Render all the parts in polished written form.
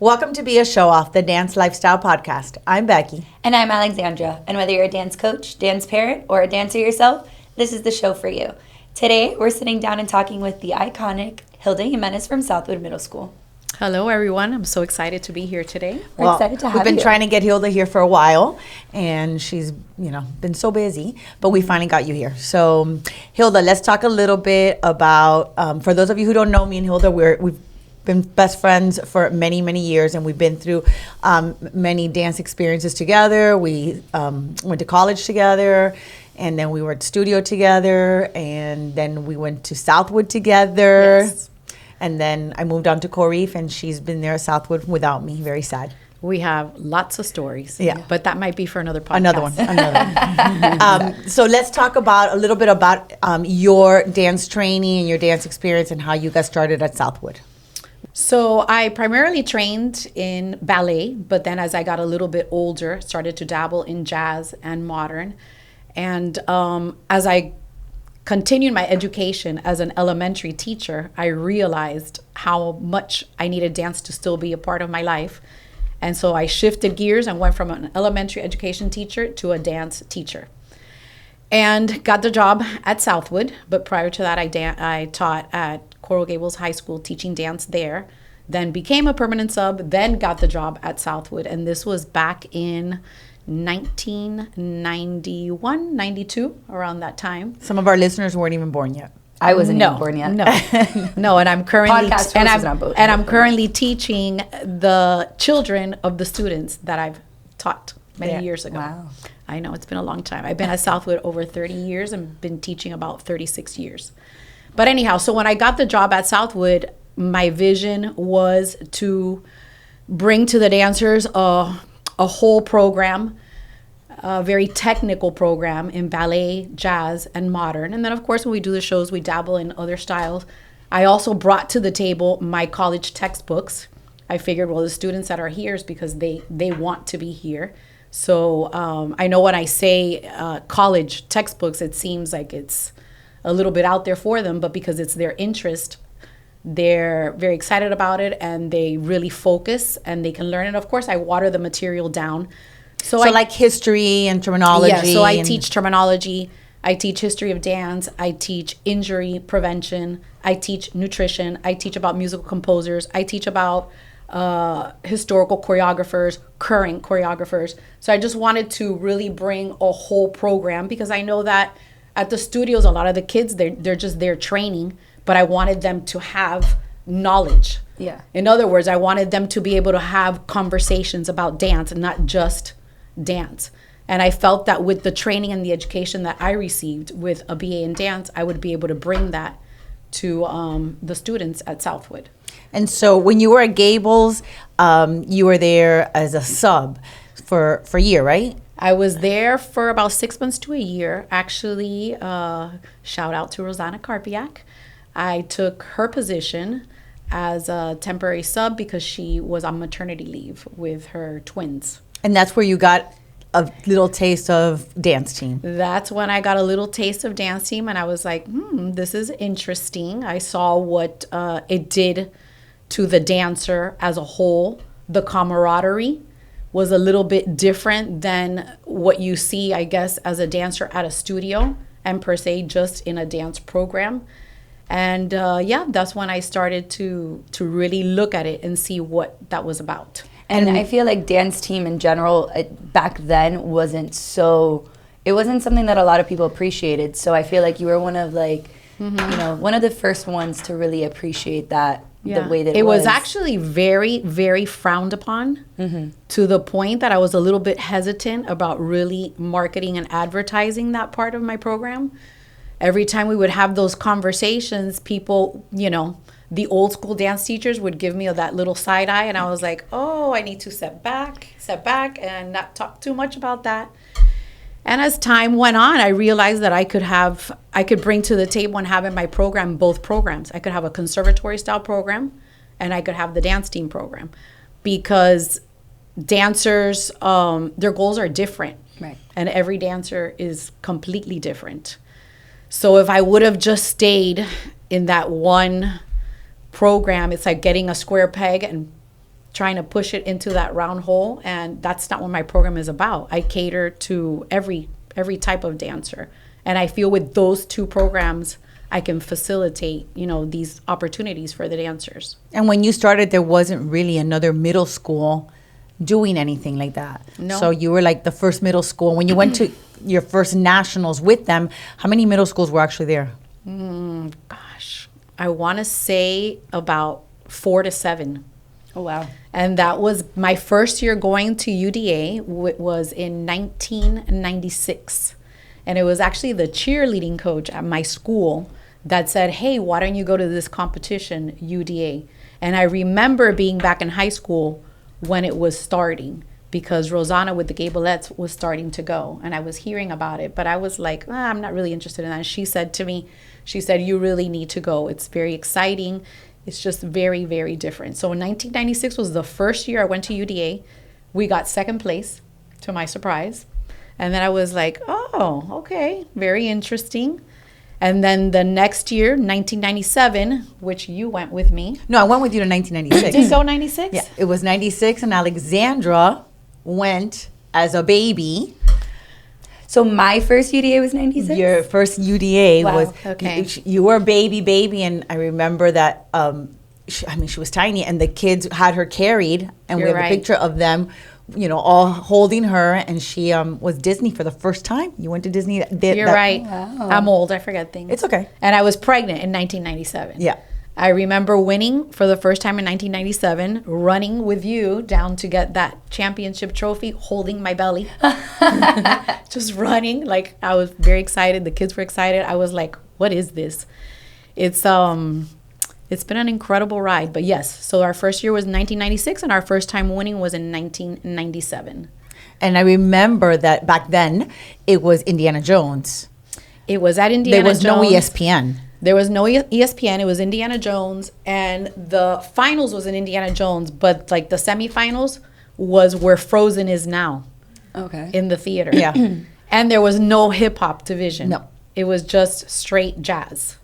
Welcome to B.A.Showoff, the Dance Lifestyle Podcast. I'm Becky. And I'm Alexandra. And whether you're a dance coach, dance parent, or a dancer yourself, this is the show for you. Today, we're sitting down and talking with the iconic Hilda Jimenez from Southwood Middle School. Hello, everyone. I'm so excited to be here today. We're excited to have you. We've been trying to get Hilda here for a while, and she's, been so busy, but we finally got you here. So, Hilda, let's talk a little bit about, for those of you who don't know me and Hilda, we've been best friends for many, many years, and we've been through many dance experiences together. We went to college together, and then we were at studio together, and then we went to Southwood together. Yes. And then I moved on to Coreef, and she's been there at Southwood without me. Very sad. We have lots of stories. Yeah. But that might be for another podcast. Another one. So let's talk a little bit about your dance training and your dance experience and how you got started at Southwood. So I primarily trained in ballet, but then as I got a little bit older, started to dabble in jazz and modern. And as I continued my education as an elementary teacher, I realized how much I needed dance to still be a part of my life. And so I shifted gears and went from an elementary education teacher to a dance teacher. And got the job at Southwood, but prior to that I taught at Coral Gables High School teaching dance there, then became a permanent sub, then got the job at Southwood. And this was back in 1991, 92, around that time. Some of our listeners weren't even born yet. I wasn't even born yet. No, and I'm currently I'm both. currently teaching the children of the students that I've taught many years ago. Wow. I know, it's been a long time. I've been at Southwood over 30 years and been teaching about 36 years. But anyhow, so when I got the job at Southwood, my vision was to bring to the dancers a whole program, a very technical program in ballet, jazz, and modern. And then, of course, when we do the shows, we dabble in other styles. I also brought to the table my college textbooks. I figured, well, the students that are here is because they want to be here. So I know when I say college textbooks, it seems like it's a little bit out there for them, but because it's their interest, they're very excited about it and they really focus and they can learn it. Of course, I water the material down. So like history and terminology. Yeah, so I teach terminology. I teach history of dance. I teach injury prevention. I teach nutrition. I teach about musical composers. I teach about historical choreographers, current choreographers. So I just wanted to really bring a whole program because I know that at the studios, a lot of the kids, they're just there training, but I wanted them to have knowledge. Yeah. In other words, I wanted them to be able to have conversations about dance and not just dance. And I felt that with the training and the education that I received with a BA in dance, I would be able to bring that to the students at Southwood. And so when you were at Gables, you were there as a sub for a year, right? I was there for about 6 months to a year. Actually, shout out to Rosanna Karpiak. I took her position as a temporary sub because she was on maternity leave with her twins. And that's where you got a little taste of dance team. That's when I got a little taste of dance team, and I was like, this is interesting. I saw what it did to the dancer as a whole. The camaraderie was a little bit different than what you see, I guess, as a dancer at a studio and per se just in a dance program. And that's when I started to really look at it and see what that was about. And I feel like dance team in general back then wasn't something that a lot of people appreciated. So I feel like you were one of one of the first ones to really appreciate that. Yeah. The way that it was actually very, very frowned upon to the point that I was a little bit hesitant about really marketing and advertising that part of my program. Every time we would have those conversations, people, the old school dance teachers would give me that little side eye, and I was like, oh, I need to step back and not talk too much about that. And as time went on, I realized that I could bring to the table and have in my program both programs. I could have a conservatory style program and I could have the dance team program because dancers, their goals are different. Right. And every dancer is completely different. So if I would have just stayed in that one program, it's like getting a square peg and trying to push it into that round hole, and that's not what my program is about. I cater to every type of dancer, and I feel with those two programs I can facilitate, these opportunities for the dancers. And when you started, there wasn't really another middle school doing anything like that. No. So you were like the first middle school. When you went to your first nationals with them, how many middle schools were actually there? Gosh, I want to say about 4 to 7. Oh, wow. And that was my first year going to UDA, was in 1996. And it was actually the cheerleading coach at my school that said, hey, why don't you go to this competition, UDA? And I remember being back in high school when it was starting, because Rosanna with the Gabelettes was starting to go, and I was hearing about it, but I was like, I'm not really interested in that. And she said to me, you really need to go. It's very exciting. It's just very, very different. So in 1996 was the first year I went to UDA. We got second place, to my surprise. And then I was like, oh, okay, very interesting. And then the next year, 1997, which you went with me. No, I went with you to 1996. Did you go 96? Yeah, it was 96, and Alexandra went as a baby. So my first UDA was 96? Your first UDA Wow, was, okay. you were a baby, and I remember that, she was tiny, and the kids had her carried, and we You're have right. a picture of them, all holding her, and she was Disney for the first time. You went to Disney. You're right. Wow. I'm old. I forget things. It's okay. And I was pregnant in 1997. Yeah. I remember winning for the first time in 1997, running with you down to get that championship trophy, holding my belly. Just running. Like, I was very excited. The kids were excited. I was like, what is this? It's been an incredible ride. But yes, so our first year was 1996, and our first time winning was in 1997. And I remember that back then, it was Indiana Jones. It was at Indiana There was Jones. no ESPN. There was no ESPN. It was Indiana Jones, and the finals was in Indiana Jones, but like the semifinals was where Frozen is now Okay. in the theater. Yeah. And there was no hip hop division. No. It was just straight jazz.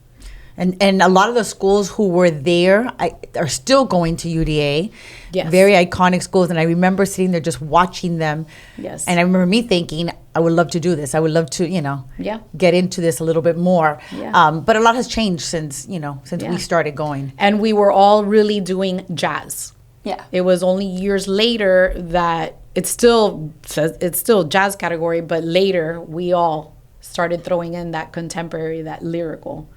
And a lot of the schools who were there are still going to UDA. Yes. Very iconic schools. And I remember sitting there just watching them. Yes. And I remember me thinking, I would love to do this. I would love to, Yeah. get into this a little bit more. Yeah. But a lot has changed since Yeah. we started going. And we were all really doing jazz. Yeah. It was only years later that it still says it's still jazz category, but later we all started throwing in that contemporary, that lyrical.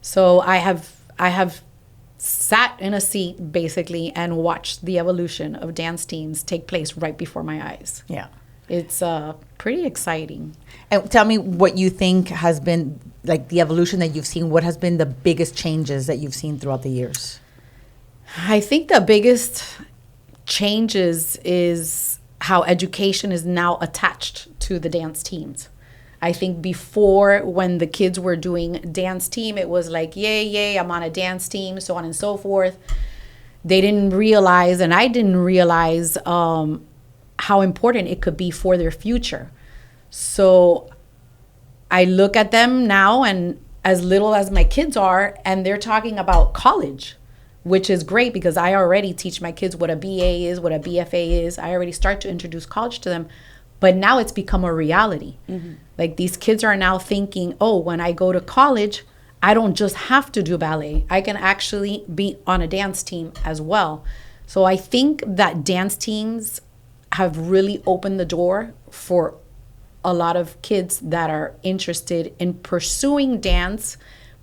So I have sat in a seat basically and watched the evolution of dance teams take place right before my eyes. Yeah. It's pretty exciting. And tell me what you think has been, like, the evolution that you've seen. What has been the biggest changes that you've seen throughout the years? I think the biggest changes is how education is now attached to the dance teams. I think before, when the kids were doing dance team, it was like, yay, I'm on a dance team, so on and so forth. They didn't realize, and I didn't realize how important it could be for their future. So I look at them now, and as little as my kids are, and they're talking about college, which is great because I already teach my kids what a BA is, what a BFA is. I already start to introduce college to them. But now it's become a reality. Mm-hmm. Like, these kids are now thinking, oh, when I go to college, I don't just have to do ballet. I can actually be on a dance team as well. So I think that dance teams have really opened the door for a lot of kids that are interested in pursuing dance,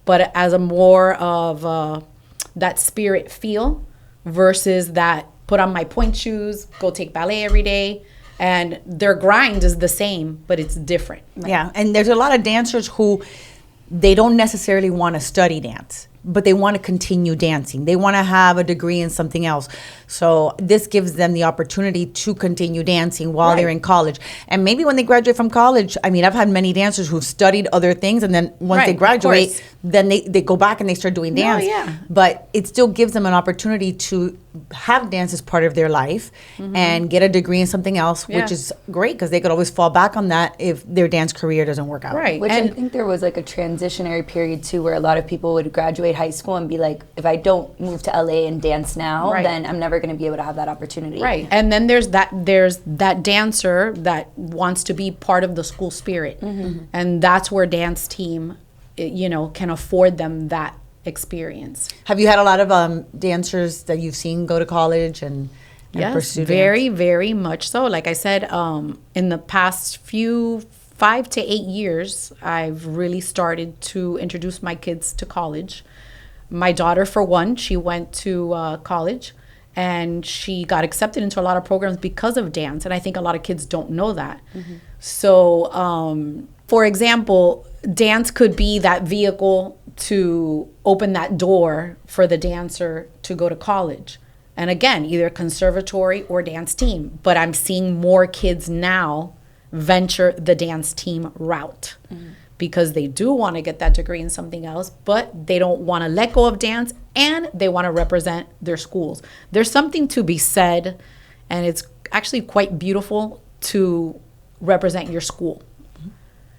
but as a more of that spirit feel versus that put on my point shoes, go take ballet every day. And their grind is the same, but it's different. Yeah, and there's a lot of dancers who they don't necessarily want to study dance, but they want to continue dancing. They want to have a degree in something else. So this gives them the opportunity to continue dancing while they're in college. And maybe when they graduate from college, I mean, I've had many dancers who've studied other things, and then once they graduate, then they go back and they start doing dance. yeah. But it still gives them an opportunity to have dance as part of their life and get a degree in something else, which is great because they could always fall back on that if their dance career doesn't work out. Right. Which And I think there was like a transitionary period too where a lot of people would graduate high school and be like, if I don't move to LA and dance now, then I'm never going to be able to have that opportunity. Right. And then there's that dancer that wants to be part of the school spirit. And that's where dance team, can afford them that experience. Have you had a lot of dancers that you've seen go to college and pursue very, dance? very much so. Like I said, in the past 5 to 8 years, I've really started to introduce my kids to college. My daughter, for one, she went to college and she got accepted into a lot of programs because of dance. And I think a lot of kids don't know that. So, for example, dance could be that vehicle to open that door for the dancer to go to college. And again, either conservatory or dance team. But I'm seeing more kids now venture the dance team route because they do want to get that degree in something else, but they don't want to let go of dance and they want to represent their schools. There's something to be said, and it's actually quite beautiful to represent your school.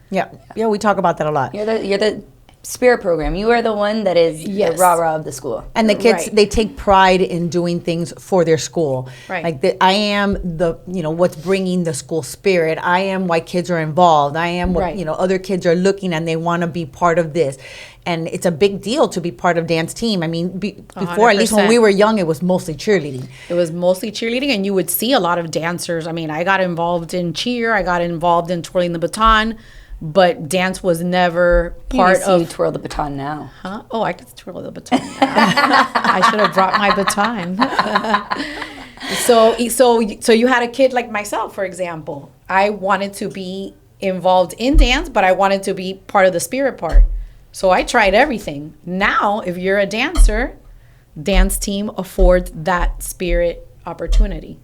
Yeah, we talk about that a lot. You're the spirit program. You are the one that is the rah-rah of the school. And the kids, they take pride in doing things for their school. Right. Like I am what's bringing the school spirit. I am why kids are involved. I am what, other kids are looking and they want to be part of this. And it's a big deal to be part of dance team. I mean, before, at least when we were young, it was mostly cheerleading. It was mostly cheerleading, and you would see a lot of dancers. I mean, I got involved in cheer. I got involved in twirling the baton. But dance was never part of. You twirl the baton now. Huh? Oh, I could twirl the baton now. I should have brought my baton. So you had a kid like myself, for example. I wanted to be involved in dance, but I wanted to be part of the spirit part. So I tried everything. Now, if you're a dancer, dance team affords that spirit opportunity.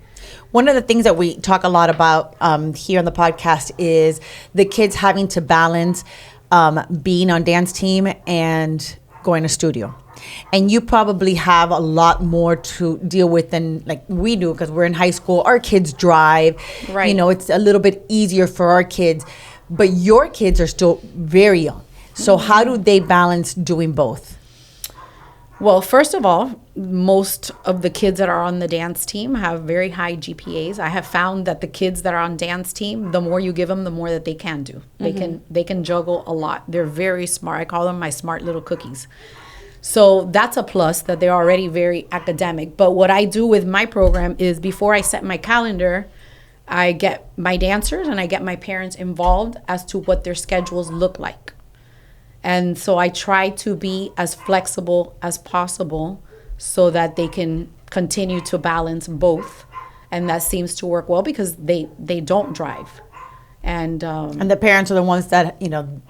One of the things that we talk a lot about here on the podcast is the kids having to balance being on dance team and going to studio. And you probably have a lot more to deal with than like we do because we're in high school. Our kids drive. Right. It's a little bit easier for our kids. But your kids are still very young. So how do they balance doing both? Well, first of all, most of the kids that are on the dance team have very high GPAs. I have found that the kids that are on dance team, the more you give them, the more that they can do. They can juggle a lot. They're very smart. I call them my smart little cookies. So that's a plus that they're already very academic. But what I do with my program is before I set my calendar, I get my dancers and I get my parents involved as to what their schedules look like. And so I try to be as flexible as possible so that they can continue to balance both. And that seems to work well because they don't drive. And the parents are the ones that,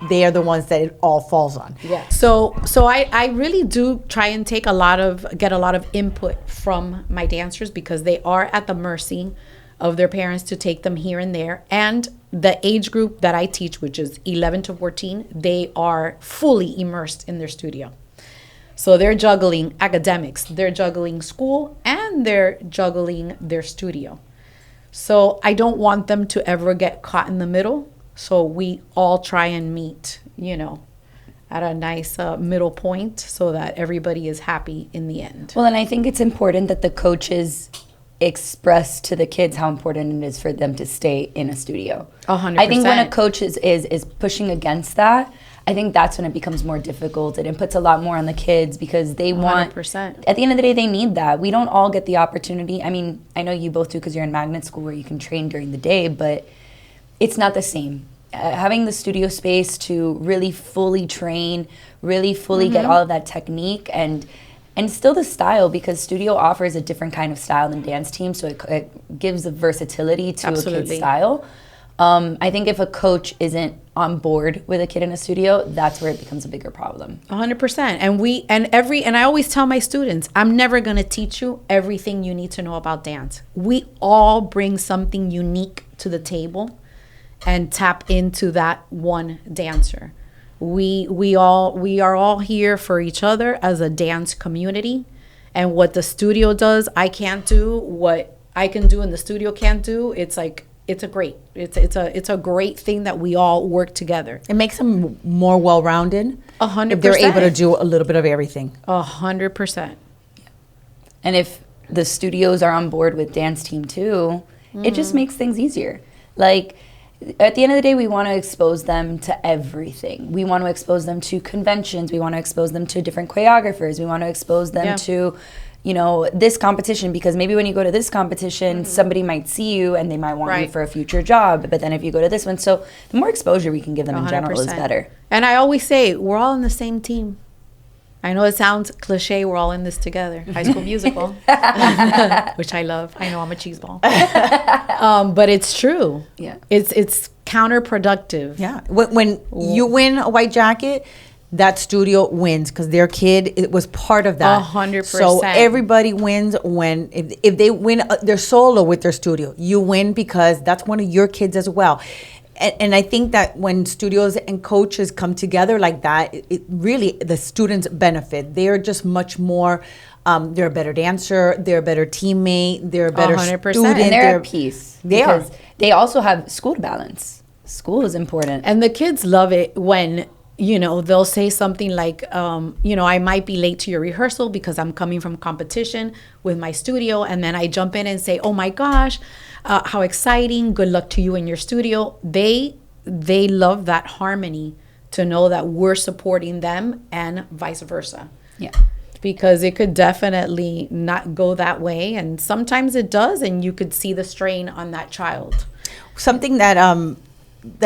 they are the ones that it all falls on. Yeah. So I really do try and get a lot of input from my dancers because they are at the mercy of their parents to take them here and there. And the age group that I teach, which is 11 to 14, they are fully immersed in their studio. So they're juggling academics, they're juggling school, and they're juggling their studio. So I don't want them to ever get caught in the middle. So we all try and meet, at a nice middle point so that everybody is happy in the end. Well, and I think it's important that the coaches express to the kids how important it is for them to stay in a studio. 100%. I think when a coach is pushing against that, I think that's when it becomes more difficult. It puts a lot more on the kids because they want, 100%. At the end of the day, they need that. We don't all get the opportunity. I mean, I know you both do because you're in magnet school where you can train during the day, but it's not the same. Having the studio space to really fully train, really fully get all of that technique and still the style, because studio offers a different kind of style than dance team, so it gives a versatility to a kid's style. I think if a coach isn't on board with a kid in a studio, that's where it becomes a bigger problem. 100%. And I always tell my students, I'm never going to teach you everything you need to know about dance. We all bring something unique to the table and tap into that one dancer. We are all here for each other as a dance community, And what the studio does, I can't do. What I can do and the studio can't do. It's like, it's a great thing that we all work together. It makes them more well-rounded. 100%. If they're able to do a little bit of everything. 100%. And if the studios are on board with dance team too, it just makes things easier. Like, at the end of the day, we want to expose them to everything. We want to expose them to conventions. We want to expose them to different choreographers. We want to expose them to, you know, this competition, because maybe when you go to this competition, somebody might see you and they might want you for a future job. But then if you go to this one, so the more exposure we can give them in general is better. And I always say, we're all in the same team. I know it sounds cliche, we're all in this together. High School Musical, which I love. I know I'm a cheeseball. But it's true. Yeah. It's counterproductive. Yeah. When you win a white jacket, that studio wins because their kid, it was part of that. 100%. So everybody wins when, if they win their solo with their studio, you win because that's one of your kids as well. And I think that when studios and coaches come together like that, it really, the students benefit. They're just much more, they're a better dancer, they're a better teammate, they're a better 100%. student. And they're at peace. They are. Because they also have school to balance. School is important. And the kids love it when, you know, they'll say something like, you know, I might be late to your rehearsal because I'm coming from competition with my studio. And then I jump in and say, oh my gosh, how exciting. Good luck to you in your studio. They love that harmony, to know that we're supporting them and vice versa. Yeah. Because it could definitely not go that way. And sometimes it does. And you could see the strain on that child. Something that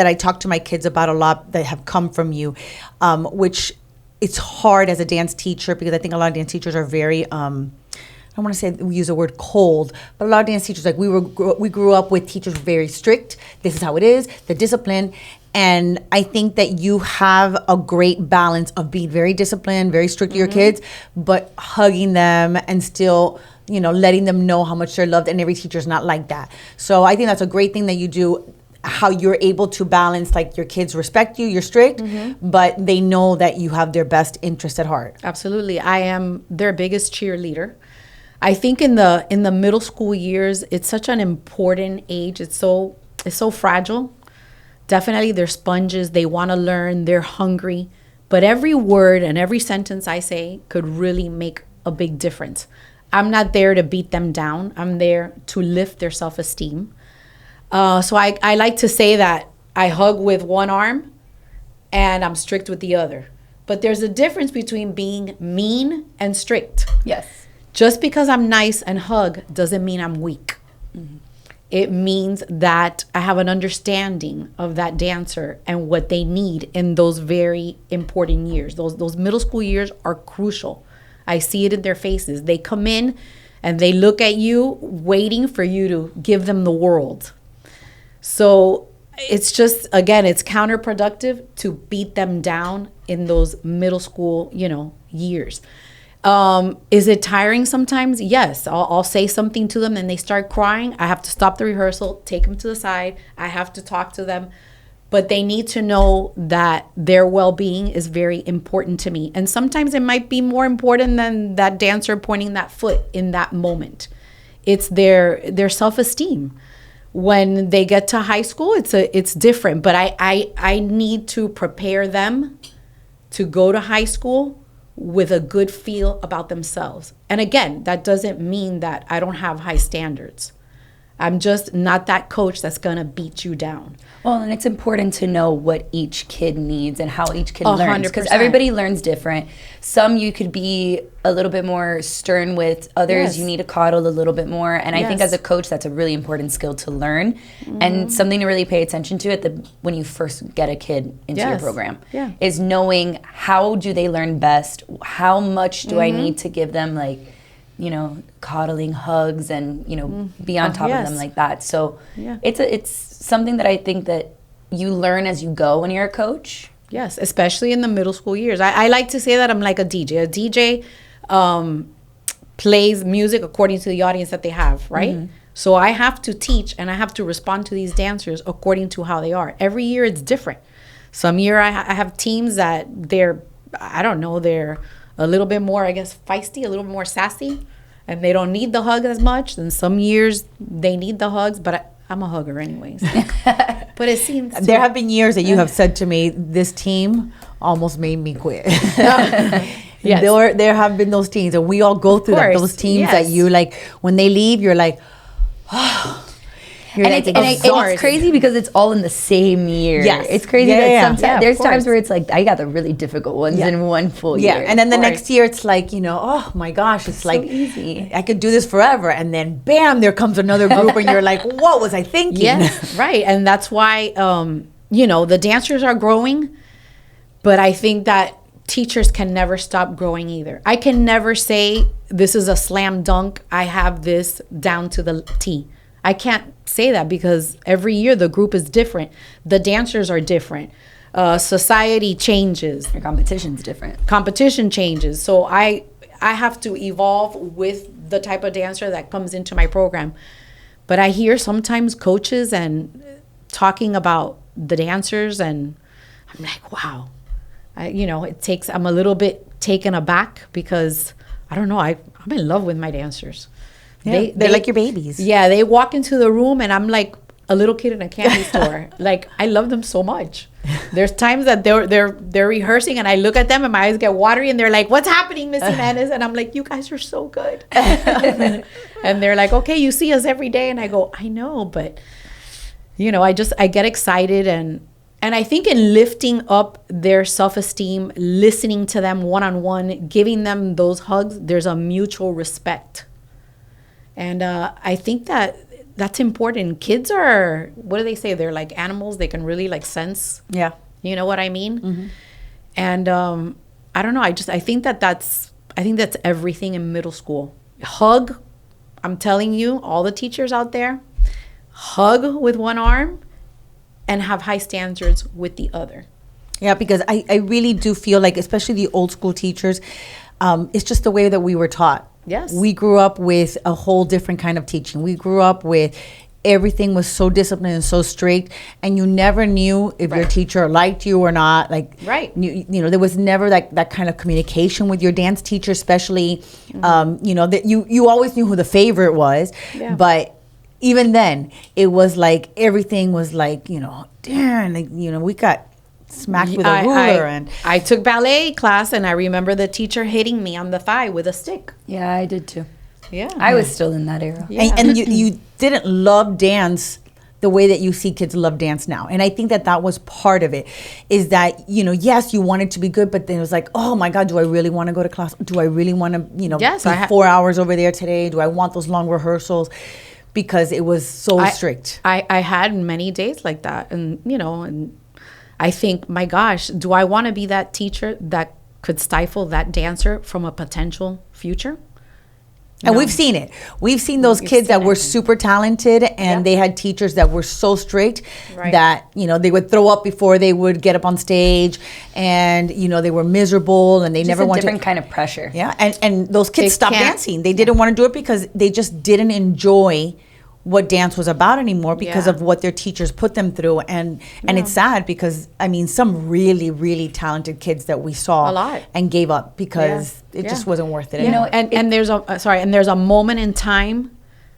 I talk to my kids about a lot that have come from you, which it's hard as a dance teacher, because I think a lot of dance teachers are very, I don't want to say we use the word cold, but a lot of dance teachers, like we grew up with teachers very strict. This is how it is, the discipline. And I think that you have a great balance of being very disciplined, very strict to your kids, but hugging them and still, you know, letting them know how much they're loved. And every teacher's not like that. So I think that's a great thing that you do, how you're able to balance, like, your kids respect you, you're strict, but they know that you have their best interest at heart. Absolutely. I am their biggest cheerleader. I think in the middle school years, it's such an important age. It's so fragile. Definitely, they're sponges. They want to learn. They're hungry. But every word and every sentence I say could really make a big difference. I'm not there to beat them down. I'm there to lift their self-esteem. So I like to say that I hug with one arm and I'm strict with the other. But there's a difference between being mean and strict. Yes. Just because I'm nice and hug doesn't mean I'm weak. It means that I have an understanding of that dancer and what they need in those very important years. Those middle school years are crucial. I see it in their faces. They come in and they look at you waiting for you to give them the world. So it's just, again, it's counterproductive to beat them down in those middle school, you know, years. Is it tiring sometimes? Yes. I'll say something to them and they start crying. I have to stop the rehearsal, take them to the side. I have to talk to them. But they need to know that their well-being is very important to me. And sometimes it might be more important than that dancer pointing that foot in that moment. It's their self-esteem. When they get to high school, it's different. But I need to prepare them to go to high school with a good feel about themselves. And again, that doesn't mean that I don't have high standards. I'm just not that coach that's going to beat you down. Well, and it's important to know what each kid needs and how each kid learns. 100%. Because everybody learns different. Some you could be a little bit more stern with. Others you need to coddle a little bit more. And I think as a coach, that's a really important skill to learn. And something to really pay attention to when you first get a kid into your program. Is knowing, how do they learn best? How much do I need to give them, like, you know, coddling, hugs, and, you know, be on top of them like that. So it's something that I think that you learn as you go when you're a coach. Yes, especially in the middle school years. I like to say that I'm like a DJ. A DJ plays music according to the audience that they have, right? So I have to teach and I have to respond to these dancers according to how they are. Every year it's different. Some year I have teams that they're a little bit more, I guess, feisty, a little bit more sassy, and they don't need the hug as much. And some years they need the hugs, but I'm a hugger anyways. But it seems there have been years that you have said to me, this team almost made me quit. Yes. There have been those teams, and we all go through that. Those teams that you like, when they leave, you're like, oh. And it's crazy because it's all in the same year. Yes. It's crazy that sometimes there's times where it's like I got the really difficult ones in one full year. And then the next year it's like, oh my gosh, it's like so easy. I could do this forever. And then bam, there comes another group and you're like, what was I thinking? Yes, right. And that's why the dancers are growing, but I think that teachers can never stop growing either. I can never say this is a slam dunk. I have this down to the T. I can't say that because every year the group is different. The dancers are different. Society changes. Your competition's different. Competition changes. So I have to evolve with the type of dancer that comes into my program. But I hear sometimes coaches and talking about the dancers, and I'm like, wow. I'm a little bit taken aback because I don't know. I'm in love with my dancers. Yeah, they're like your babies. Yeah, they walk into the room and I'm like a little kid in a candy store. Like, I love them so much. There's times that they're rehearsing and I look at them and my eyes get watery and they're like, what's happening, Miss Jimenez? And I'm like, you guys are so good. And they're like, okay, you see us every day. And I go, I know, but I get excited and I think in lifting up their self-esteem, listening to them one-on-one, giving them those hugs, there's a mutual respect. And I think that's important. Kids are, what do they say? They're like animals. They can really like sense. Yeah. You know what I mean? Mm-hmm. And I don't know. I think that's everything in middle school. Hug. I'm telling you, all the teachers out there, hug with one arm and have high standards with the other. Yeah, because I really do feel like, especially the old school teachers, it's just the way that we were taught. Yes. We grew up with a whole different kind of teaching. We grew up with everything was so disciplined and so strict, and you never knew if your teacher liked you or not. Like, there was never that kind of communication with your dance teacher, especially. Mm-hmm. That you always knew who the favorite was, but even then, it was like everything was like, damn, like, we got smacked with a ruler. And I took ballet class and I remember the teacher hitting me on the thigh with a stick. Yeah, I did too. Yeah. I was still in that era. Yeah. And you didn't love dance the way that you see kids love dance now. And I think that was part of it, is that, yes, you wanted to be good, but then it was like, oh my God, do I really want to go to class? Do I really want to, be 4 hours over there today? Do I want those long rehearsals? Because it was so strict. I had many days like that. And, and I think, my gosh, do I want to be that teacher that could stifle that dancer from a potential future? And we've seen it. We've seen those kids that were super talented and they had teachers that were so strict that, they would throw up before they would get up on stage, and, they were miserable and they just never wanted different kind of pressure. Yeah. And those kids stopped dancing. They didn't want to do it because they just didn't enjoy what dance was about anymore because of what their teachers put them through. And it's sad because, some really, really talented kids that we saw a lot and gave up because it just wasn't worth it anymore. And there's a moment in time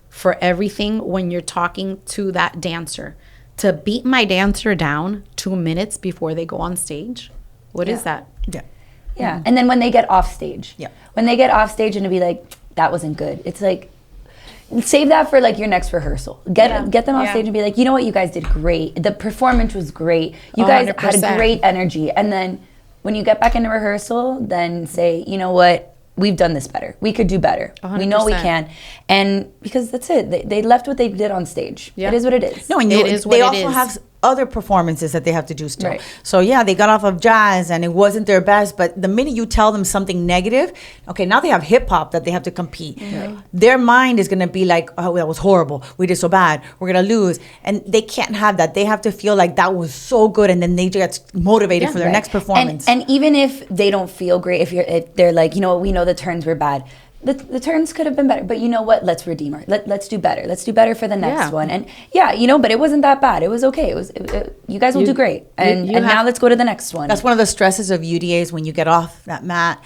for everything when you're talking to that dancer. To beat my dancer down 2 minutes before they go on stage, what is that? Yeah. Yeah. Mm-hmm. And then when they get off stage. Yeah. When they get off stage and to be like, that wasn't good. It's like, save that for like your next rehearsal. Get them off stage and be like, you know what, you guys did great. The performance was great. You guys 100%. had a great energy. And then when you get back into rehearsal, then say, you know what, we've done this better. We could do better. 100%. We know we can. And because that's it. They left what they did on stage. It is what it is. No, and they also have other performances that they have to do still. Right. So they got off of jazz and it wasn't their best, but the minute you tell them something negative, okay, now they have hip hop that they have to compete. Mm-hmm. Their mind is going to be like, oh, that was horrible. We did so bad. We're going to lose. And they can't have that. They have to feel like that was so good, and then they get motivated for their next performance. And even if they don't feel great, if they're like, you know what, we know the turns were bad. The turns could have been better, but you know what? Let's redeem her. Let's do better. Let's do better for the next one. And but it wasn't that bad. It was okay. You guys will do great. And now let's go to the next one. That's one of the stresses of UDAs when you get off that mat.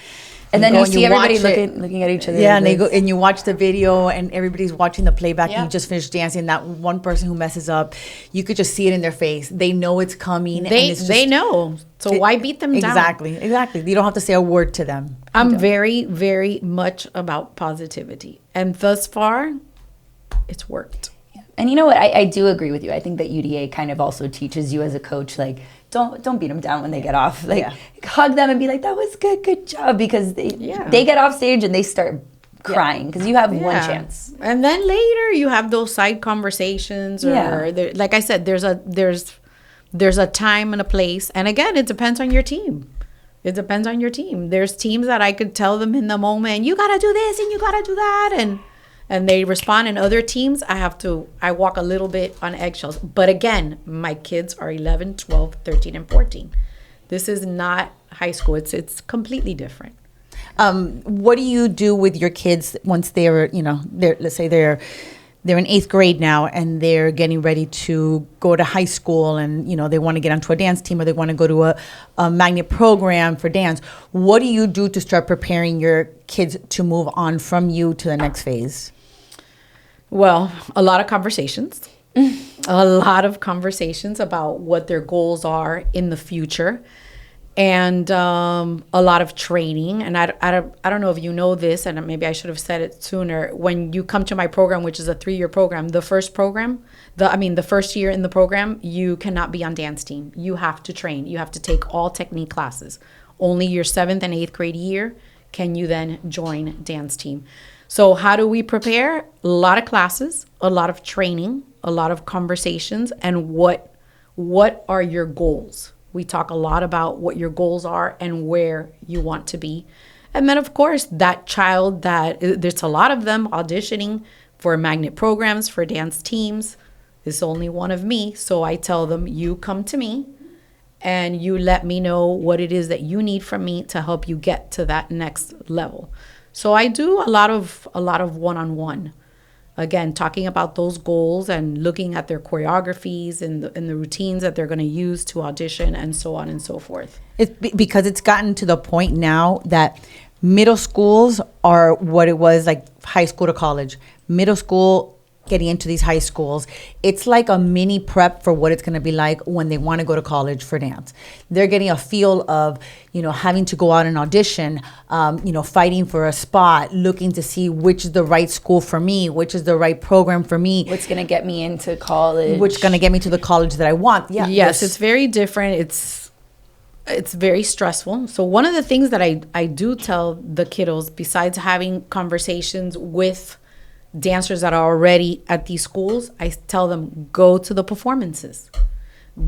And then go you and see everybody watch it. looking at each other. Yeah, like and they this. go and you watch the video, and everybody's watching the playback. Yeah. And you just finished dancing. That one person who messes up, you could just see it in their face. They know it's coming. They and it's just, they know. So why beat them down? Exactly. You don't have to say a word to them. I'm very, very much about positivity. And thus far, it's worked. And you know what? I do agree with you. I think that UDA kind of also teaches you as a coach, like, don't beat them down when they get off. Like, hug them and be like, that was good job. Because they get off stage and they start crying because you have one chance. And then later you have those side conversations, or like I said, there's a time and a place. And again, it depends on your team. There's teams that I could tell them in the moment, you gotta do this and you gotta do that, and they respond. And other teams, I walk a little bit on eggshells. But again, my kids are 11, 12, 13, and 14. This is not high school. It's completely different. What do you do with your kids once let's say they're in 8th grade now and they're getting ready to go to high school, and they want to get onto a dance team, or they want to go to a magnet program for dance? What do you do to start preparing your kids to move on from you to the next phase? Well, a lot of conversations. A lot of conversations about what their goals are in the future. And a lot of training. And I don't know if you know this, and maybe I should have said it sooner. When you come to my program, which is a 3-year program, the first year in the program, you cannot be on dance team. You have to train. You have to take all technique classes. Only your 7th and 8th grade year can you then join dance team. So how do we prepare? A lot of classes, a lot of training, a lot of conversations, and what are your goals? We talk a lot about what your goals are and where you want to be. And then, of course, that child there's a lot of them auditioning for magnet programs, for dance teams. It's only one of me. So I tell them, you come to me and you let me know what it is that you need from me to help you get to that next level. So I do a lot of one-on-one. Again, talking about those goals and looking at their choreographies and the routines that they're going to use to audition, and so on and so forth. It's because it's gotten to the point now that middle schools are what it was like high school to college. Middle school getting into these high schools, it's like a mini prep for what it's going to be like when they want to go to college for dance. They're getting a feel of, having to go out and audition, fighting for a spot, looking to see which is the right school for me, which is the right program for me. What's going to get me into college. Which is going to get me to the college that I want. Yeah. Yes, it's very different. It's very stressful. So one of the things that I do tell the kiddos, besides having conversations with dancers that are already at these schools, I tell them, go to the performances,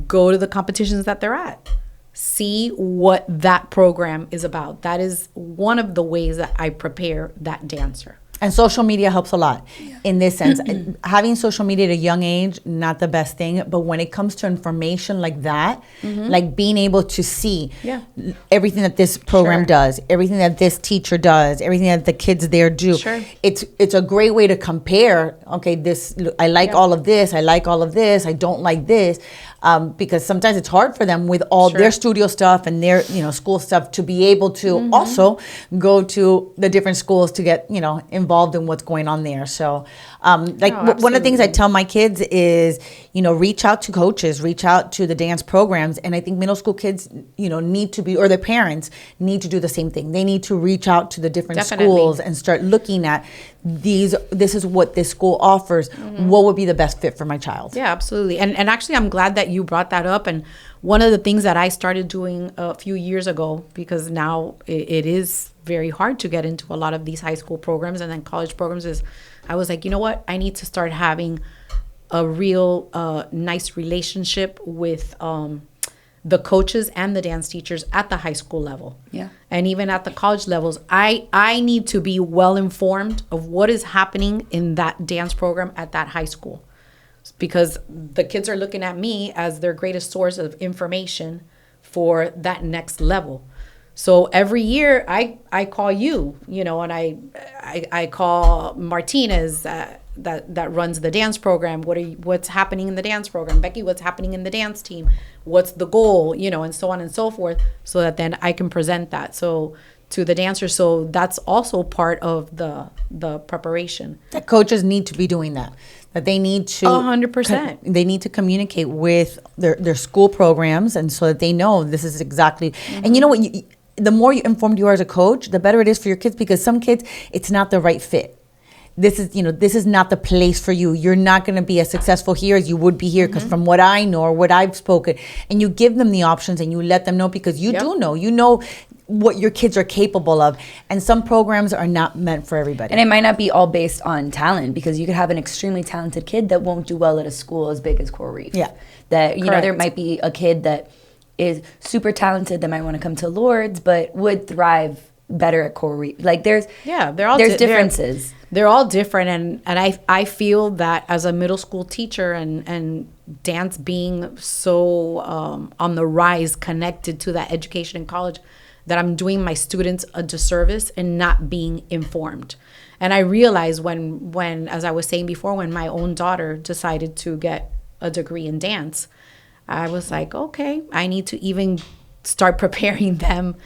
go to the competitions that they're at, see what that program is about. That is one of the ways that I prepare that dancer. And social media helps a lot in this sense. Having social media at a young age, not the best thing. But when it comes to information like that, like being able to see everything that this program does, everything that this teacher does, everything that the kids there do, it's a great way to compare. Okay, I like all of this. I like all of this. I don't like this. Because sometimes it's hard for them with all their studio stuff and their school stuff to be able to also go to the different schools to get involved in what's going on there. So one of the things I tell my kids is reach out to coaches, reach out to the dance programs, and I think middle school kids need to be, or their parents need to do the same thing. They need to reach out to the different schools and start looking at this is what this school offers. What would be the best fit for my child? Yeah, absolutely. And actually, I'm glad that you brought that up. And one of the things that I started doing a few years ago, because now it is very hard to get into a lot of these high school programs and then college programs, is I was like, you know what? I need to start having a real nice relationship with the coaches and the dance teachers at the high school level. Yeah. And even at the college levels, I need to be well informed of what is happening in that dance program at that high school. Because the kids are looking at me as their greatest source of information for that next level. So every year I call you, and I call Martinez that runs the dance program. What's happening in the dance program? Becky, what's happening in the dance team? What's the goal? And so on and so forth, so that then I can present that. So to the dancers. So that's also part of the preparation. That coaches need to be doing that. That they need to 100%. They need to communicate with their school programs, and so that they know this is exactly. And you know what? The more you informed you are as a coach, the better it is for your kids, because some kids, it's not the right fit. This is not the place for you. You're not going to be as successful here as you would be here, because from what I know or what I've spoken, and you give them the options and you let them know, because you do know, you know what your kids are capable of, and some programs are not meant for everybody. And it might not be all based on talent, because you could have an extremely talented kid that won't do well at a school as big as Coral Reef. Yeah. That, you know, there Correct. might be a kid that is super talented that might want to come to Lourdes, but would thrive better at Coral Reef. Like there's differences. They're all different, and I feel that as a middle school teacher and dance being so on the rise, connected to that education in college, that I'm doing my students a disservice and not being informed. And I realized when, as I was saying before, when my own daughter decided to get a degree in dance, I was like, okay, I need to even start preparing them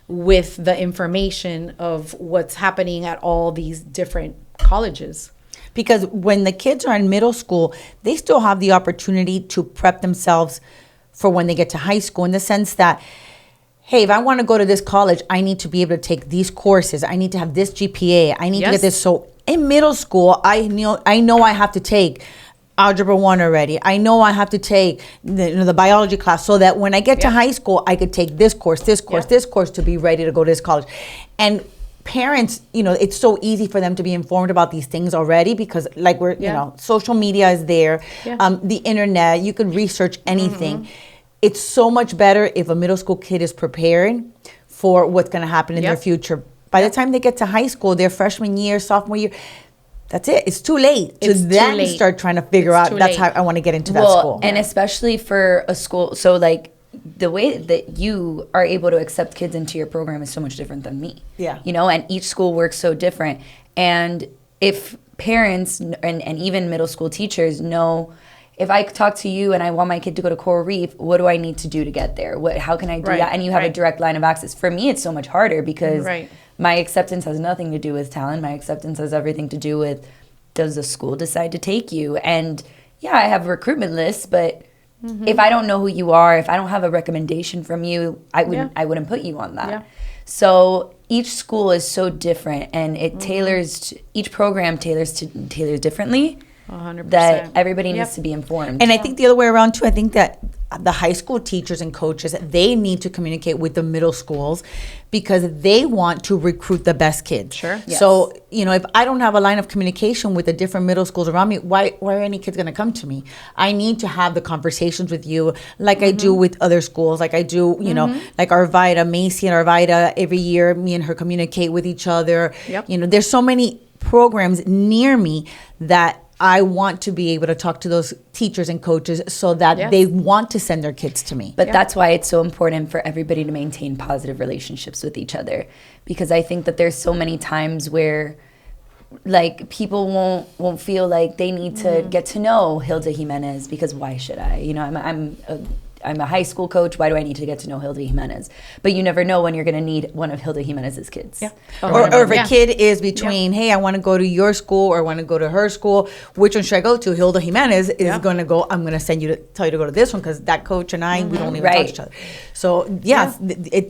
with the information of what's happening at all these different colleges. Because when the kids are in middle school, they still have the opportunity to prep themselves for when they get to high school, in the sense that, hey, if I want to go to this college, I need to be able to take these courses. I need to have this GPA. I need to get this. So in middle school, I know I have to take Algebra 1 already. I know I have to take the biology class, so that when I get to high school, I could take this course to be ready to go to this college. And parents, it's so easy for them to be informed about these things already, because like social media is there, the internet, you can research anything. It's so much better if a middle school kid is preparing for what's going to happen in their future. By the time they get to high school, their freshman year, sophomore year, that's it. It's too late to then start trying to figure out, that's how I want to get into that school. And especially for a school, so like the way that you are able to accept kids into your program is so much different than me. Yeah. And each school works so different. And if parents and even middle school teachers know, if I talk to you and I want my kid to go to Coral Reef, what do I need to do to get there? How can I do that? And you have a direct line of access. For me, it's so much harder, because my acceptance has nothing to do with talent. My acceptance has everything to do with, does the school decide to take you? And I have recruitment lists, but if I don't know who you are, if I don't have a recommendation from you, I wouldn't put you on that. Yeah. So each school is so different, and it tailors each program tailors differently. 100%. That everybody needs to be informed. And I think the other way around too, I think that the high school teachers and coaches, they need to communicate with the middle schools, because they want to recruit the best kids. Sure. Yes. So, if I don't have a line of communication with the different middle schools around me, why are any kids going to come to me? I need to have the conversations with you like I do with other schools, like I do, like Arvida, Macy and Arvida, every year, me and her communicate with each other. Yep. There's so many programs near me that I want to be able to talk to those teachers and coaches, so that they want to send their kids to me. But that's why it's so important for everybody to maintain positive relationships with each other, because I think that there's so many times where, like, people won't feel like they need to get to know Hilda Jimenez, because why should I? I'm a high school coach. Why do I need to get to know Hilda Jimenez? But you never know when you're going to need one of Hilda Jimenez's kids. Yeah. Or if a kid is between, hey, I want to go to your school or I want to go to her school, which one should I go to? Hilda Jimenez is going to go, I'm going to tell you to go to this one, because that coach and I, we don't even touch each other. So,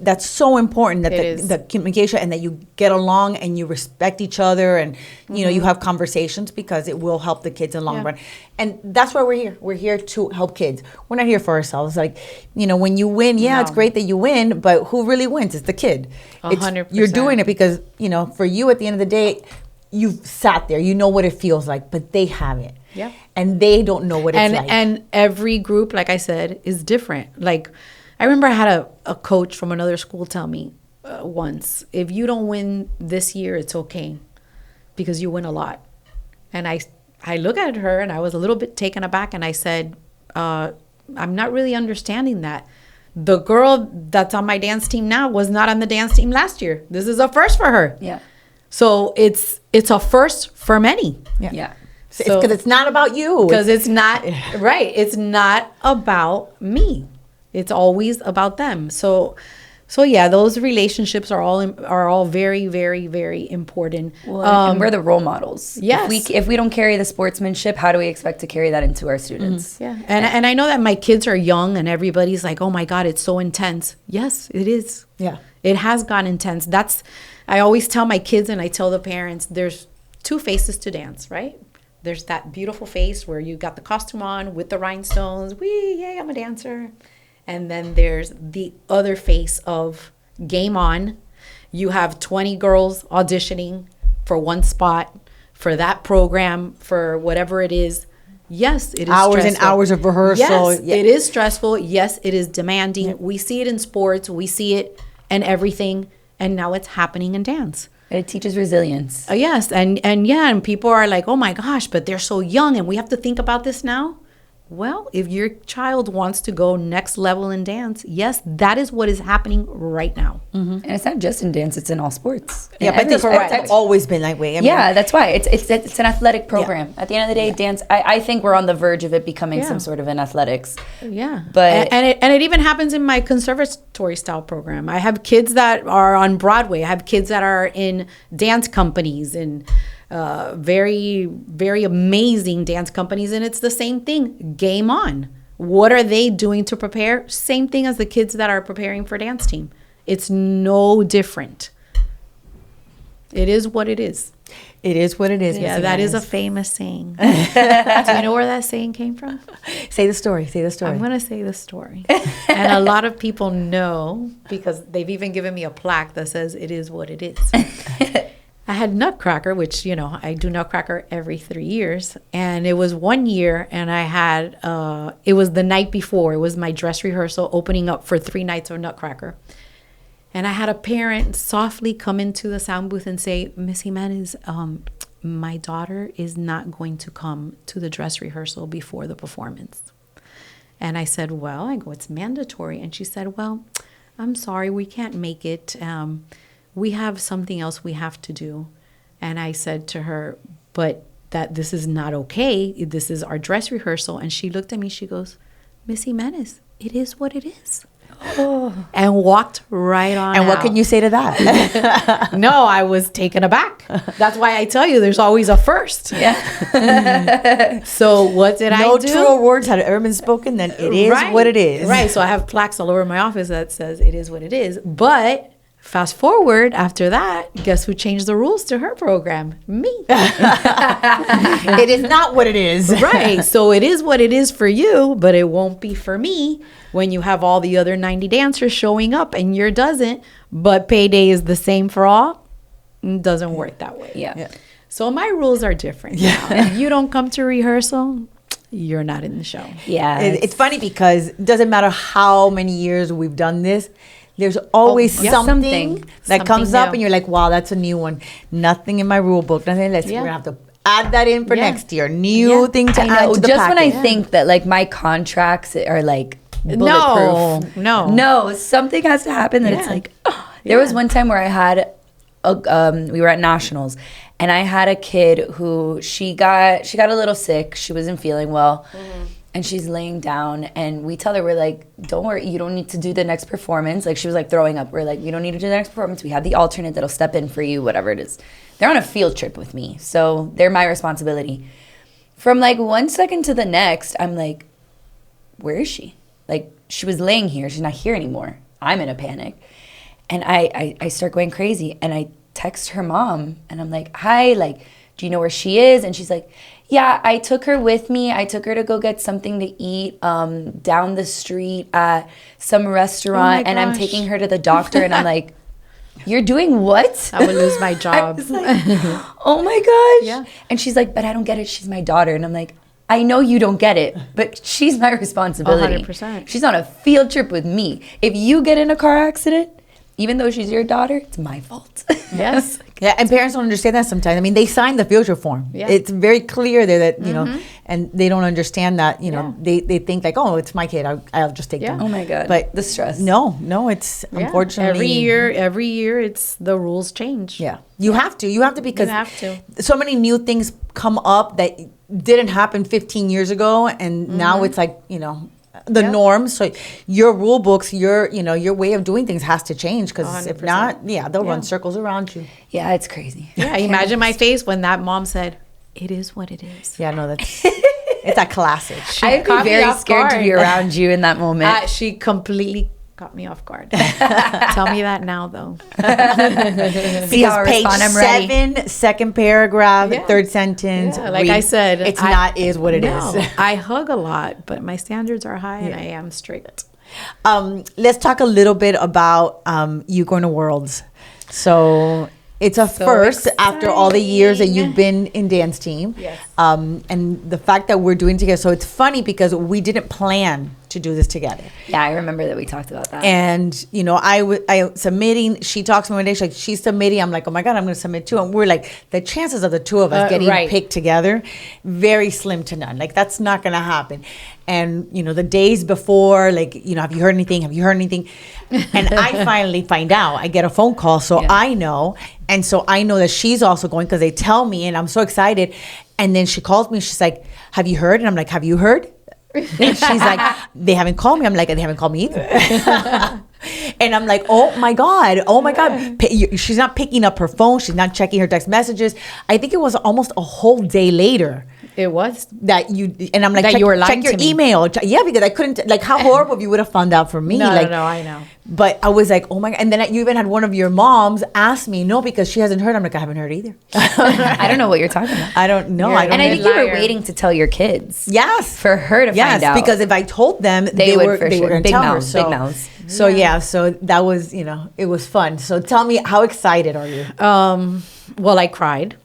that's so important, that the communication, and that you get along and you respect each other, and, you have conversations, because it will help the kids in the long run. And that's why we're here. We're here to help kids. We're not here for ourselves. Like, when you win, it's great that you win, but who really wins? It's the kid. 100%. You're doing it because, for you at the end of the day, you've sat there, you know what it feels like, but they haven't. Yeah. And they don't know what it's like. And every group, like I said, is different. Like, I remember I had a coach from another school tell me once, if you don't win this year, it's okay, because you win a lot. And I look at her and I was a little bit taken aback, and I said, I'm not really understanding that. The girl that's on my dance team now was not on the dance team last year. This is a first for her. Yeah. So it's a first for many. Yeah. So, because it's not about you. Because it's not, right. It's not about me. It's always about them. So So yeah, those relationships are all very, very, very important. Well, and we're the role models. Yes. If we don't carry the sportsmanship, how do we expect to carry that into our students? Yeah. And I know that my kids are young and everybody's like, oh my God, it's so intense. Yes, it is. Yeah. It has gotten intense. I always tell my kids and I tell the parents, there's two faces to dance, right? There's that beautiful face where you got the costume on with the rhinestones. Yay, I'm a dancer. And then there's the other face of game on. You have 20 girls auditioning for one spot, for that program, for whatever it is. Yes, it is hours stressful. and hours of rehearsal. Yes, it is stressful. Yes, it is demanding. Yeah. We see it in sports. We see it in everything. And now it's happening in dance. It teaches resilience. Yes. And people are like, oh my gosh, but they're so young and we have to think about this now. Well, if your child wants to go next level in dance, yes, that is what is happening right now. Mm-hmm. And it's not just in dance; it's in all sports. Yeah, but it's always been that way. That's why it's an athletic program. Yeah. At the end of the day, dance. I think we're on the verge of it becoming some sort of an athletics. Yeah, but and it even happens in my conservatory style program. I have kids that are on Broadway. I have kids that are in dance companies and. Very, very amazing dance companies. And it's the same thing. Game on. What are they doing to prepare? Same thing as the kids that are preparing for dance team. It's no different. It is what it is. It is what it is. Yeah, that is a famous saying. Do you know where that saying came from? Say the story. I'm going to say the story. And a lot of people know because they've even given me a plaque that says it is what it is. I had Nutcracker, which, I do Nutcracker every 3 years. And it was 1 year, and I had, it was the night before. It was my dress rehearsal opening up for 3 nights of Nutcracker. And I had a parent softly come into the sound booth and say, Miss Jimenez, my daughter is not going to come to the dress rehearsal before the performance. And I said, it's mandatory. And she said, well, I'm sorry, we can't make it. We have something else we have to do. And I said to her, but that this is not okay. This is our dress rehearsal. And she looked at me, she goes, Miss Jimenez, it is what it is. Oh. And walked right on And out. What can you say to that? No, I was taken aback. That's why I tell you there's always a first. Yeah. So what did I do? No truer words had ever been spoken than it is what it is. Right. So I have plaques all over my office that says it is what it is. But fast forward after that, guess who changed the rules to her program? Me. It is not what it is. Right. So it is what it is for you, but it won't be for me when you have all the other 90 dancers showing up and yours doesn't, but payday is the same for all. It doesn't work that way. Yeah. So my rules are different. Yeah. If you don't come to rehearsal, you're not in the show. Yeah. It's funny because it doesn't matter how many years we've done this. There's always something that comes up and you're like, wow, that's a new one. Nothing in my rule book. Nothing. We're going to have to add that in for next year. New thing to add to the just packet. When I think that like my contracts are like bulletproof. No, something has to happen that it's like, there was one time where I had, we were at nationals and I had a kid who she got a little sick. She wasn't feeling well. Mm-hmm. And she's laying down and we tell her, we're like, don't worry, you don't need to do the next performance. Like she was like throwing up. We're like, you don't need to do the next performance. We have the alternate that'll step in for you, whatever it is. They're on a field trip with me. So they're my responsibility. From like 1 second to the next, I'm like, where is she? Like she was laying here. She's not here anymore. I'm in a panic. And I start going crazy and I text her mom and I'm like, hi, like, do you know where she is? And she's like, yeah, I took her with me. I took her to go get something to eat down the street at some restaurant, and I'm taking her to the doctor. And I'm like, you're doing what? I would lose my job. I was like, oh my gosh. Yeah. And she's like, but I don't get it. She's my daughter. And I'm like, I know you don't get it, but she's my responsibility. 100%. She's on a field trip with me. If you get in a car accident, even though she's your daughter, it's my fault. Yes. Yeah, and parents don't understand that sometimes. I mean, they sign the field trip form. Yeah. It's very clear there that, you know, and they don't understand that, you know, they think like, oh, it's my kid. I'll just take them. Oh, my God. But the stress. No, it's unfortunately. Every year, it's the rules change. Yeah. You have to because you have to. So many new things come up that didn't happen 15 years ago. And now it's like, you know, the norm. So your rule books, your way of doing things has to change, because if 100%. not, they'll run circles around you. Yeah, it's crazy. Yeah, imagine my face when that mom said, "It is what it is." Yeah, no, that's it's a classic. I'd be caught me very off scared to guard. be around you in that moment. She completely caught me off guard. Tell me that now, though. See how I page respond, I'm ready. 7, second paragraph, Yeah. third sentence. Yeah, like I said, it's I- not is what it No, is. I hug a lot, but my standards are high and I am strict. Let's talk a little bit about you going to Worlds. So it's a So first after all the years that exciting. you've been in dance team. Yes. And the fact that we're doing it together. So it's funny because we didn't plan to do this together. Yeah, I remember that we talked about that. And, I submitting, she talks to me one day, she's submitting. I'm like, oh my God, I'm going to submit too. And we're like, the chances of the two of us getting right. picked together, very slim to none. Like, that's not going to happen. And, the days before, like, have you heard anything? Have you heard anything? And I finally find out. I get a phone call, so Yeah. I know. And so I know that she's also going, because they tell me, and I'm so excited. And then she calls me, she's like, have you heard? And I'm like, have you heard? And she's like, they haven't called me. I'm like, they haven't called me either. And I'm like, oh my God. She's not picking up her phone. She's not checking her text messages. I think it was almost a whole day later It was. that you, and I'm like, That check, you were lying check your to me. email. Yeah, because I couldn't, like, how horrible if you would have found out for me. No, like, no, I know. But I was like, oh my God. And then you even had one of your moms ask me, no, because she hasn't heard. I'm like, I haven't heard either. I don't know what you're talking about. I don't know. You're I don't And I know. think you were liar. waiting to tell your kids. Yes. For her to find out. because if I told them, They would for they sure. were going to Big tell her. mouths, big mouths. So so that was, it was fun. So tell me, how excited are you? Well, I cried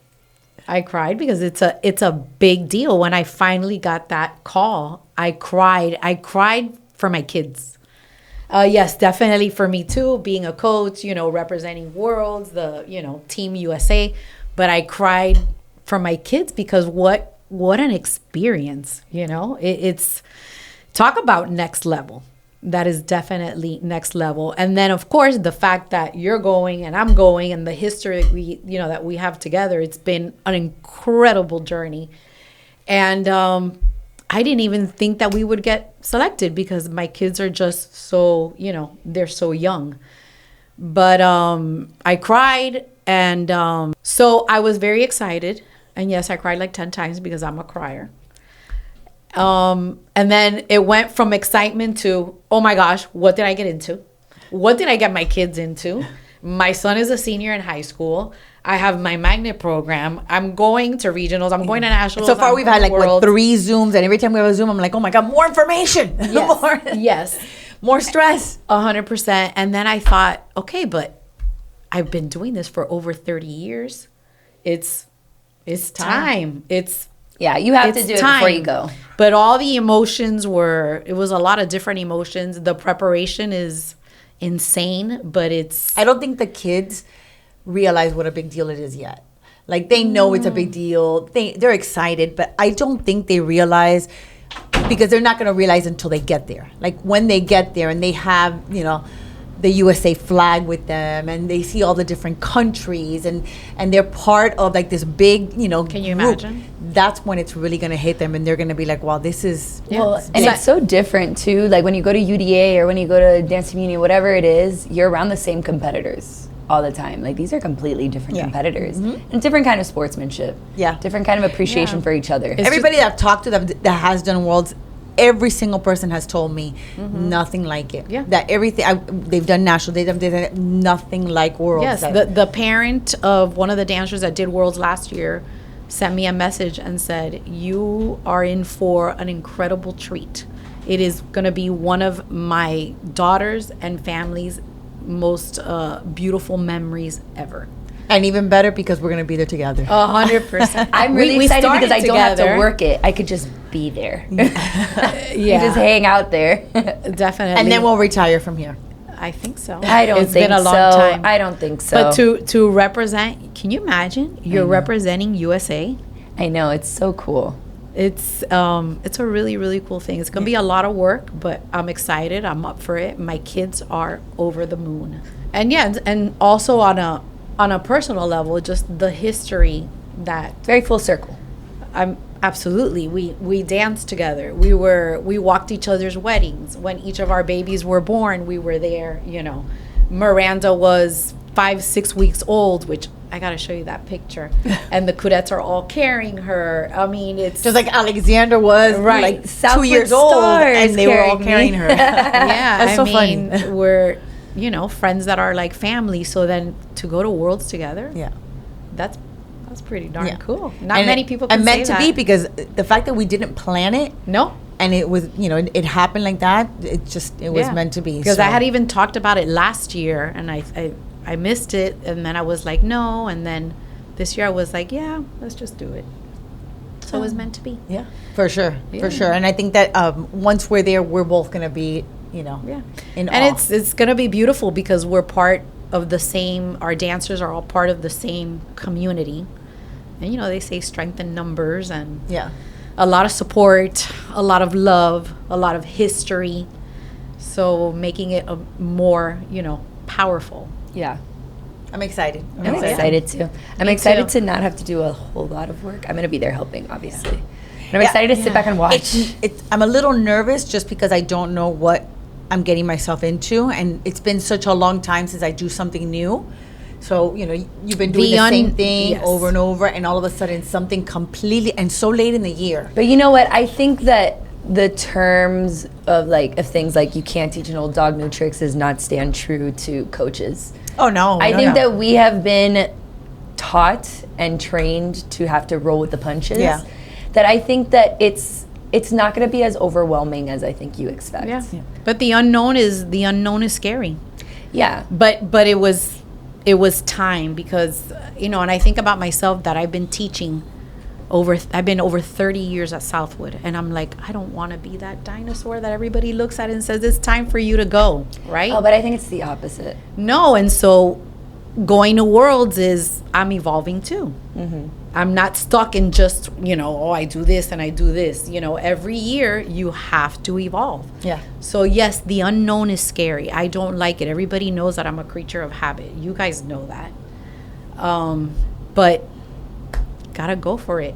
because it's a big deal. When I finally got that call, I cried for my kids. Yes, definitely for me too, being a coach, representing Worlds, the, Team USA, but I cried for my kids because what an experience, it's talk about next level. That is definitely next level. And then of course the fact that you're going and I'm going and the history that we have together, it's been an incredible journey. And I didn't even think that we would get selected because my kids are just so, they're so young. But I cried, and so I was very excited. And yes, I cried like 10 times because I'm a crier. And then it went from excitement to, oh my gosh, what did I get into? What did I get my kids into? My son is a senior in high school. I have my magnet program. I'm going to regionals. I'm going to nationals. So far, I'm we've had going like to Worlds. 3 Zooms, and every time we have a Zoom, I'm like, oh my God, more information. Yes. Yes. More stress. 100%. And then I thought, okay, but I've been doing this for over 30 years. It's time. Yeah, you have to It's do it before you time. go. But all the emotions it was a lot of different emotions. The preparation is insane, but I don't think the kids realize what a big deal it is yet. Like, they know it's a big deal. They're excited, but I don't think they realize, because they're not going to realize until they get there. Like, when they get there and they have, the USA flag with them, and they see all the different countries, and they're part of like this big, Can you group. imagine? That's when it's really going to hit them, and they're going to be like, wow, this is Well, it's and big. it's so different too. Like when you go to UDA or when you go to Dance Team Union, whatever it is, you're around the same competitors all the time. Like these are completely different competitors and different kind of sportsmanship. Yeah. Different kind of appreciation Yeah. for each other. everybody that I've talked to that has done Worlds, every single person has told me nothing like it. Yeah. That everything they've done national, they've done nothing like Worlds. Yes, That- the parent of one of the dancers that did Worlds last year sent me a message and said, you are in for an incredible treat. It is going to be one of my daughters and family's most beautiful memories ever. and even better because we're going to be there together. 100%. I'm really excited because I don't have to together. work it. I could just be there. Yeah, You just hang out there. definitely. And then we'll retire from here. I think so. I don't It's think been a long so. time. I don't think so. But to represent, can you imagine? You're representing USA. I know, it's so cool. It's a really, really cool thing. It's gonna be a lot of work, but I'm excited. I'm up for it. My kids are over the moon. And yeah, and also on a personal level, just the history that Very full circle. Absolutely. We danced together. We walked each other's weddings. When each of our babies were born, we were there, you know. Miranda was 5-6 weeks old, which I gotta show you that picture. And the Coudettes are all carrying her. I mean, it's Just like Alexander was Right. like 2 Southwood years old, Stars and they were all carrying carrying me. her. yeah. That's so mean, funny. we're, you know, friends that are like family. So then to go to Worlds together, Yeah. that's pretty darn Yeah. cool. Not And many it- people can and meant say to that. be, because the fact that we didn't plan it, No. and it was, you know, it happened like that. It was Yeah. meant to be. Because so. I had even talked about it last year, and I missed it, and then I was like, no, and then this year I was like, yeah, let's just do it. So it was meant to be. Yeah, for sure, Yeah. for sure. And I think that once we're there, we're both gonna be, you know, Yeah. in And awe. it's gonna be beautiful because we're part of the same. Our dancers are all part of the same community, and you know they say strength in numbers, and yeah. a lot of support, a lot of love, a lot of history. So making it a more, you know, powerful. Yeah. I'm excited. I'm excited too. I'm Me excited too. to not have to do a whole lot of work. I'm going to be there helping, obviously. And I'm Yeah. excited to sit back and watch. I'm a little nervous just because I don't know what I'm getting myself into, and it's been such a long time since I do something new. So, you know, you've been doing the same thing yes. over and over, and all of a sudden something completely, and so late in the year. But you know what? I think that the terms of things like you can't teach an old dog new tricks does not stand true to coaches. Oh, no. I no, think no. that we have been taught and trained to have to roll with the punches. Yeah. That I think that it's not going to be as overwhelming as I think you expect. Yeah. But the unknown is scary. Yeah. But it was time because, you know, and I think about myself that I've been teaching I've been over 30 years at Southwood, and I'm like, I don't want to be that dinosaur that everybody looks at and says it's time for you to go, right? Oh, but I think it's the opposite. No, and so going to Worlds is I'm evolving too. Mm-hmm. I'm not stuck in just, you know, oh, I do this and I do this. You know, every year you have to evolve. Yeah. So yes, the unknown is scary. I don't like it. Everybody knows that I'm a creature of habit. You guys know that. But gotta go for it.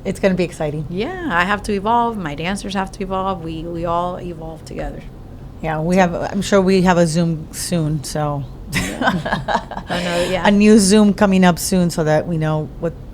It's going to be exciting. Yeah, I have to evolve. My dancers have to evolve. We all evolve together. Yeah, I'm sure we have a Zoom soon, so. Yeah. A new Zoom coming up soon so that we know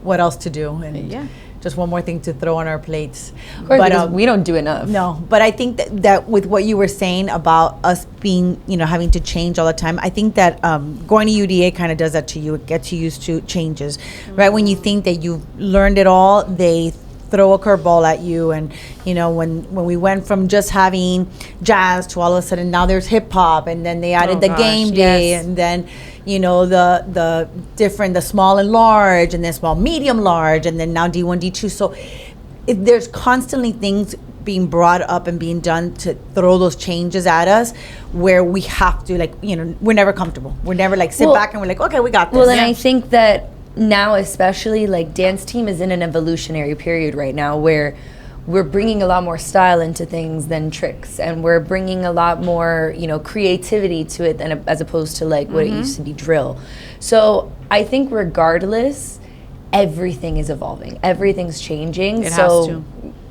what else to do. And Yeah. just one more thing to throw on our plates. Of course, because we don't do enough. No, but I think that with what you were saying about us being, you know, having to change all the time, I think that going to UDA kind of does that to you. It gets you used to changes, right? When you think that you've learned it all, they throw a curveball at you. And, you know, when we went from just having jazz to all of a sudden now there's hip hop, and then they added Oh, the gosh, game day, yes. and then, you know, the small and large, and then small, medium, large, and then now D1, D2. So there's constantly things being brought up and being done to throw those changes at us, where we have to, like, you know, we're never comfortable. We're never like sit back and we're like, okay, we got this. Well, and I think that now, especially, like, dance team is in an evolutionary period right now where we're bringing a lot more style into things than tricks, and we're bringing a lot more, you know, creativity to it than as opposed to like what it used to be drill. So I think regardless, everything is evolving, everything's changing. It so has to.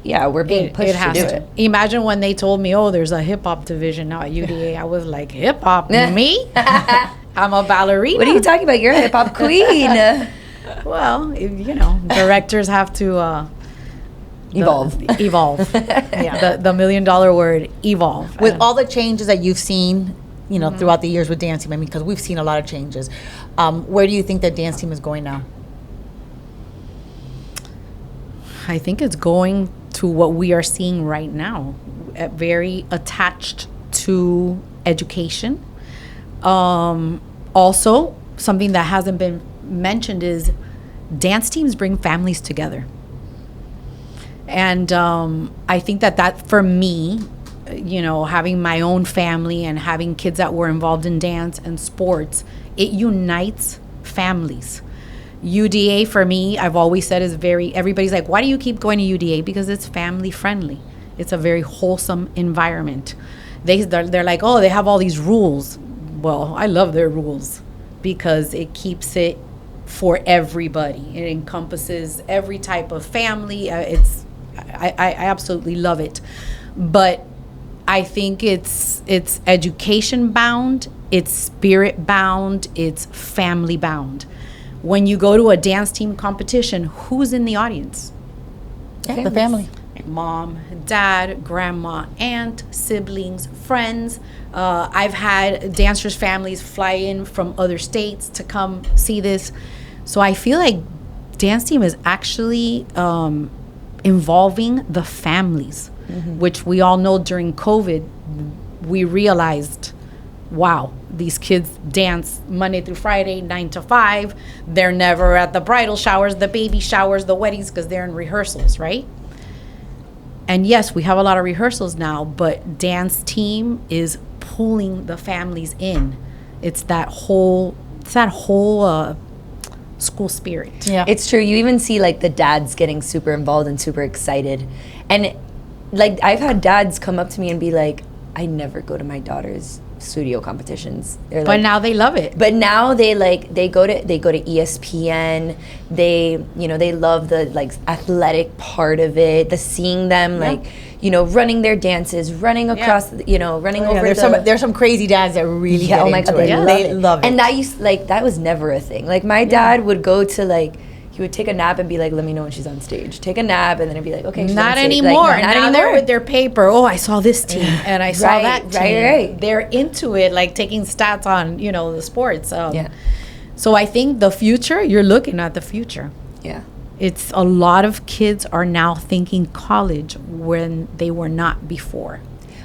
yeah, we're being pushed to do it. Imagine when they told me, oh, there's a hip hop division now at UDA. I was like, hip hop? Me? I'm a ballerina. What are you talking about? You're a hip hop queen. Well, you know, directors have to Evolve. Evolve. Yeah. The $1 million word, evolve. With all the changes that you've seen, you know, throughout the years with dance team, I mean, because we've seen a lot of changes. Where do you think that dance team is going now? I think it's going to what we are seeing right now, very attached to education. Also, something that hasn't been mentioned is dance teams bring families together. And I think that for me, you know, having my own family and having kids that were involved in dance and sports, it unites families. UDA for me, I've always said, is everybody's like, why do you keep going to UDA? Because it's family friendly. It's a very wholesome environment. They're like, oh, they have all these rules. Well, I love their rules because it keeps it for everybody. It encompasses every type of family. I absolutely love it. But I think it's education bound, it's spirit bound, it's family bound. When you go to a dance team competition, who's in the audience? Yeah, the family. Mom, dad, grandma, aunt, siblings, friends. I've had dancers' families fly in from other states to come see this. So I feel like dance team is actually involving the families, which we all know during COVID, we realized, wow, these kids dance Monday through Friday, 9 to 5. They're never at the bridal showers, the baby showers, the weddings, because they're in rehearsals, right? And yes, we have a lot of rehearsals now, but dance team is pulling the families in. It's that whole school spirit. Yeah. It's true. You even see like the dads getting super involved and super excited. And like I've had dads come up to me and be like, I never go to my daughter's studio competitions. They're But like, now they love it. but now they go to ESPN. They love the like athletic part of it, the seeing them like, running their dances, running across, running over There's some crazy dads that really get oh my into God, it. They love it. And that was never a thing. Like my dad would go to like, he would take a nap and be like, let me know when she's on stage. Take a nap and then it'd be like, okay, she's Not on stage. anymore. Like, Now not they're anymore. with their paper. Oh, I saw this team and I saw Right, that team. right. They're into it, like taking stats on, the sports. Yeah. So I think the future, you're looking at the future. Yeah. It's a lot of kids are now thinking college when they were not before.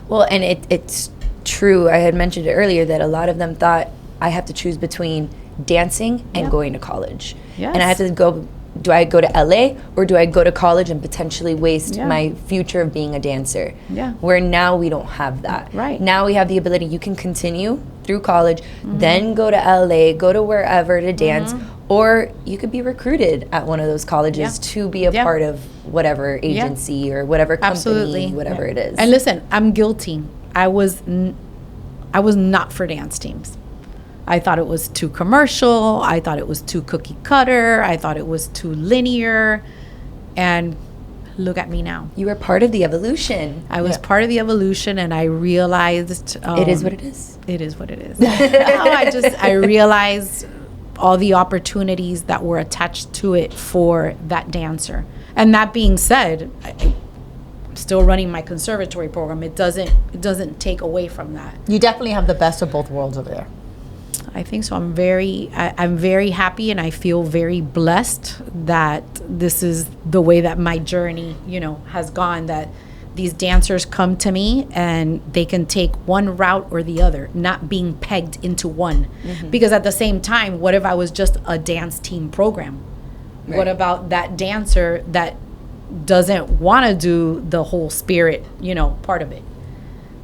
Well, and it's true. I had mentioned it earlier that a lot of them thought I have to choose between dancing and going to college. Yes. And I have to go, do I go to LA or do I go to college and potentially waste Yeah. my future of being a dancer? Yeah. Where now we don't have that. Right. Now we have the ability, you can continue through college, then go to LA, go to wherever to dance, or you could be recruited at one of those colleges to be a part of whatever agency or whatever company, Absolutely. whatever it is. And listen, I'm guilty. I was not for dance teams. I thought it was too commercial. I thought it was too cookie cutter. I thought it was too linear. And look at me now. You were part of the evolution. I was part of the evolution, and I realized It is what it is. It is what it is. No, I realized all the opportunities that were attached to it for that dancer. And that being said, I'm still running my conservatory program. It doesn't take away from that. You definitely have the best of both worlds over there. I think so. I'm very happy, and I feel very blessed that this is the way that my journey, has gone, that these dancers come to me and they can take one route or the other, not being pegged into one. Because at the same time, what if I was just a dance team program? Right. What about that dancer that doesn't want to do the whole spirit, part of it?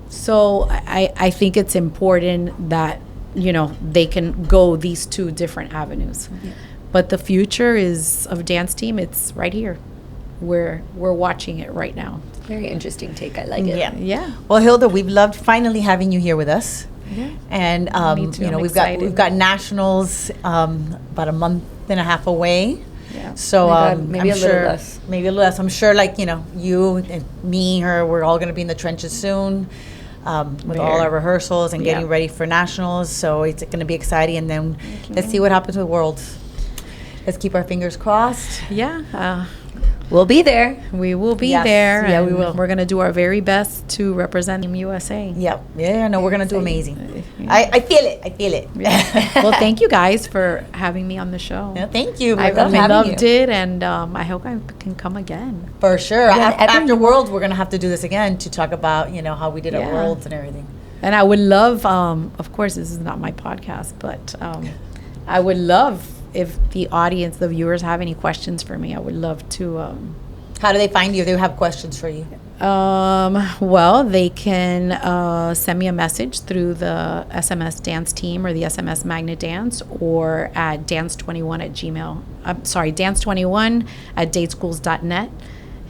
So I think it's important that they can go these two different avenues. But the future is of dance team. It's right here. We're watching it right now. Very interesting take. I like it. Yeah. Well, Hilda, we've loved finally having you here with us. Yeah. And Me too. I'm we've excited. got nationals about a month and a half away. Yeah. So Oh my God, maybe I'm a little sure, less. Maybe a little less. I'm sure, you and me, her, we're all going to be in the trenches soon. With all our rehearsals and getting ready for nationals. So it's going to be exciting. And then let's see what happens with Worlds. Let's keep our fingers crossed. Yeah. We'll be there. We will be Yes. there. Yeah, we and will. We're going to do our very best to represent Team USA. Yep. Yeah, no, we're going to do amazing. I feel it. I feel it. Well, thank you guys for having me on the show. Yeah, thank you. I We love really having loved you. it, and I hope I can come again. For sure. Yeah, After Worlds, we're going to have to do this again to talk about, how we did our Yeah. Worlds and everything. And I would love, of course, this is not my podcast, but I would love if the audience, the viewers, have any questions for me. I would love to. How do they find you if they have questions for you? Well, they can send me a message through the SMS Dance Team or the SMS Magnet Dance, or at dance21 at Gmail. I'm sorry, dance21 at dateschools.net.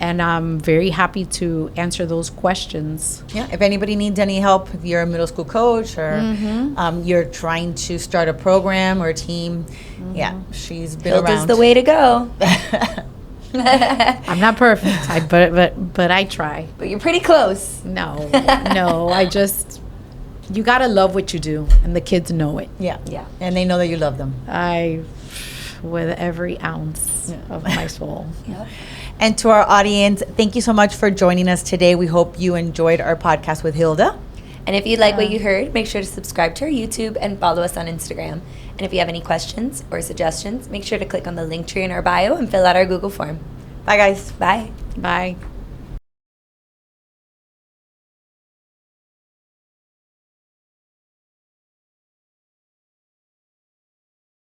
And I'm very happy to answer those questions. Yeah, if anybody needs any help, if you're a middle school coach or you're trying to start a program or a team, yeah, she's been Hilda's around. the way to go. I'm not perfect, but I try. But you're pretty close. No, you gotta love what you do, and the kids know it. Yeah, Yeah. and they know that you love them. With every ounce of my soul. Yep. And to our audience, thank you so much for joining us today. We hope you enjoyed our podcast with Hilda. And if you like what you heard, make sure to subscribe to our YouTube and follow us on Instagram. And if you have any questions or suggestions, make sure to click on the link tree in our bio and fill out our Google form. Bye, guys. Bye. Bye.